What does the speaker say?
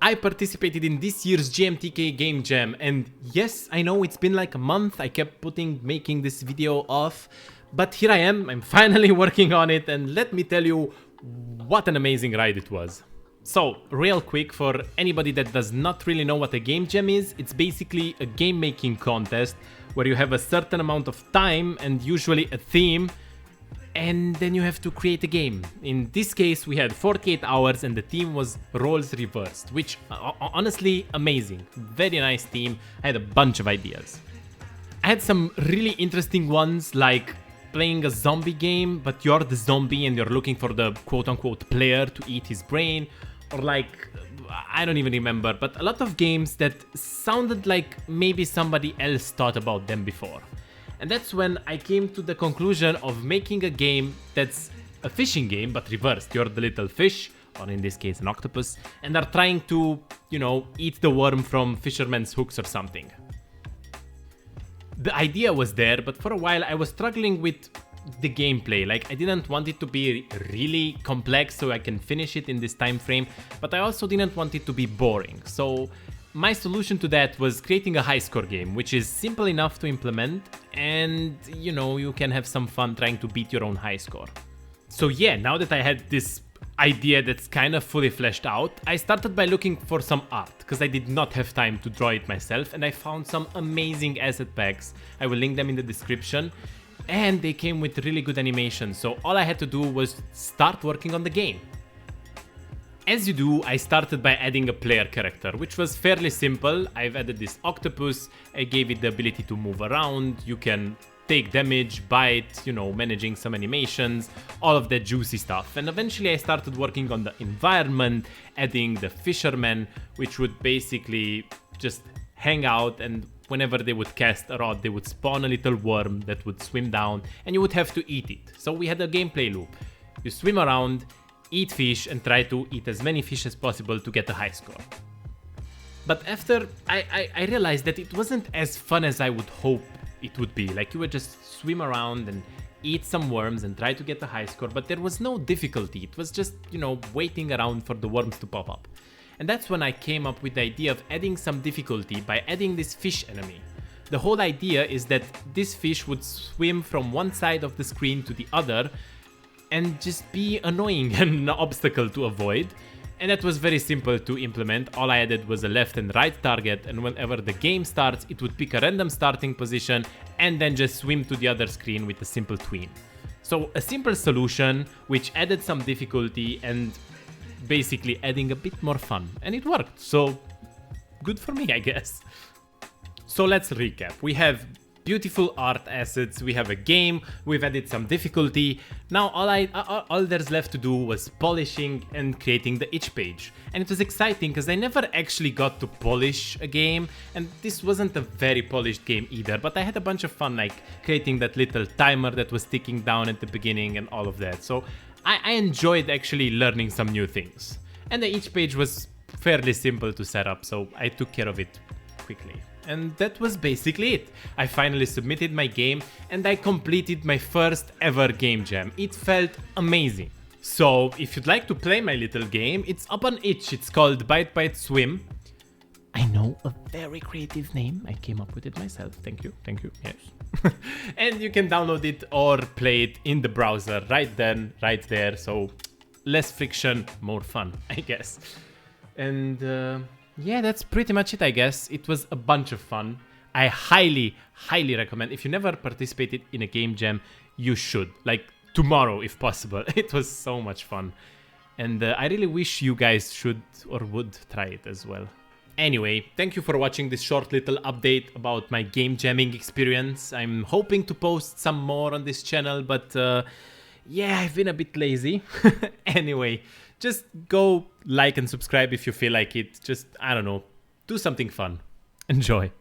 I participated in this year's GMTK Game Jam, and yes, I know it's been like a month. I kept making this video off, but here I am. I'm finally working on it, and let me tell you what an amazing ride it was. So, real quick, for anybody that does not really know what a game jam is, it's basically a game making contest where you have a certain amount of time and usually a theme, and then you have to create a game. In this case, we had 48 hours and the theme was roles reversed, which honestly amazing. Very nice theme. I had a bunch of ideas. I had some really interesting ones, like playing a zombie game, but you're the zombie and you're looking for the quote-unquote player to eat his brain, or like, I don't even remember, but a lot of games that sounded like maybe somebody else thought about them before. And that's when I came to the conclusion of making a game that's a fishing game, but reversed. You're the little fish, or in this case an octopus, and are trying to, eat the worm from fishermen's hooks or something. The idea was there, but for a while I was struggling with the gameplay. Like, I didn't want it to be really complex so I can finish it in this time frame, but I also didn't want it to be boring. So my solution to that was creating a high score game, which is simple enough to implement, and you can have some fun trying to beat your own high score. So yeah, now that I had this idea that's kind of fully fleshed out, I started by looking for some art, because I did not have time to draw it myself, and I found some amazing asset packs. I will link them in the description, and they came with really good animation, so all I had to do was start working on the game. As you do, I started by adding a player character, which was fairly simple. I've added this octopus, I gave it the ability to move around, you can take damage, bite, managing some animations, all of that juicy stuff. And eventually I started working on the environment, adding the fishermen, which would basically just hang out, and whenever they would cast a rod, they would spawn a little worm that would swim down, and you would have to eat it. So we had a gameplay loop. You swim around, eat fish, and try to eat as many fish as possible to get a high score. But after, I realized that it wasn't as fun as I would hope it would be. Like, you would just swim around and eat some worms and try to get a high score, but there was no difficulty. It was just, waiting around for the worms to pop up. And that's when I came up with the idea of adding some difficulty by adding this fish enemy. The whole idea is that this fish would swim from one side of the screen to the other and just be annoying and an obstacle to avoid. And that was very simple to implement. All I added was a left and right target, and whenever the game starts, it would pick a random starting position and then just swim to the other screen with a simple tween. So a simple solution which added some difficulty and basically adding a bit more fun, and it worked. So good for me, I guess. So let's recap. We have beautiful art assets, we have a game, we've added some difficulty. Now all there's left to do was polishing and creating the itch page. And it was exciting because I never actually got to polish a game, and this wasn't a very polished game either, but I had a bunch of fun, like creating that little timer that was ticking down at the beginning and all of that. So I enjoyed actually learning some new things. And the itch page was fairly simple to set up, so I took care of it quickly. And that was basically it. I finally submitted my game and I completed my first ever game jam. It felt amazing. So if you'd like to play my little game, it's up on itch. It's called Bite Bite Swim. I know, a very creative name. I came up with it myself. Thank you, yes. And you can download it or play it in the browser right then, right there. So less friction, more fun, I guess. And yeah, that's pretty much it, I guess. It was a bunch of fun. I highly recommend. If you never participated in a game jam, you should. Like, tomorrow, if possible. It was so much fun. And I really wish you guys should or would try it as well. Anyway, thank you for watching this short little update about my game jamming experience. I'm hoping to post some more on this channel, but yeah, I've been a bit lazy. Anyway, just go like and subscribe if you feel like it. Just, I don't know, do something fun. Enjoy.